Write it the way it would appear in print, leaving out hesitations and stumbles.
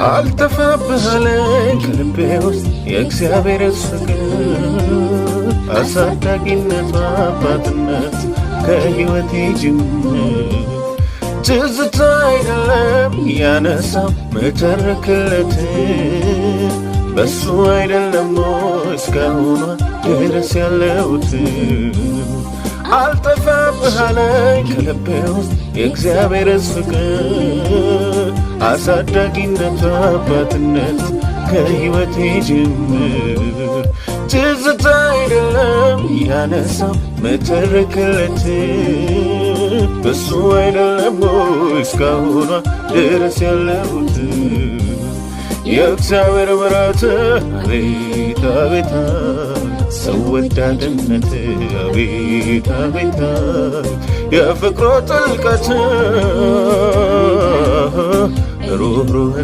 አልተፋብሃለኝ ከልቤ ውስጥ የእግዚአብሔር ፍቅር አሳዳጊነት አባትነት ከሕይወቴ ጅምር ትዝታ አይደለም ያነሳው መተረክለት በሱ አይደለም እስካሁኗ ድረስ ያለሁት አልጠፋብሃለኝ ከልቤ ውስጥ የእግዚአብሔር ፍቅር አሳዳጊነት አባትነት ከሕይወቴ ጅምር ትዝታ አይደለም ያነሳው መተረክለት በሱ አይደለም እስካሁኗ ድረስ ያለሁት የእግዚአብሔር ምሕረት አቤት አቤት ሰው ወዳድነት አቤት አቤት የፍቅሩ ጥልቀት ሩህሩህ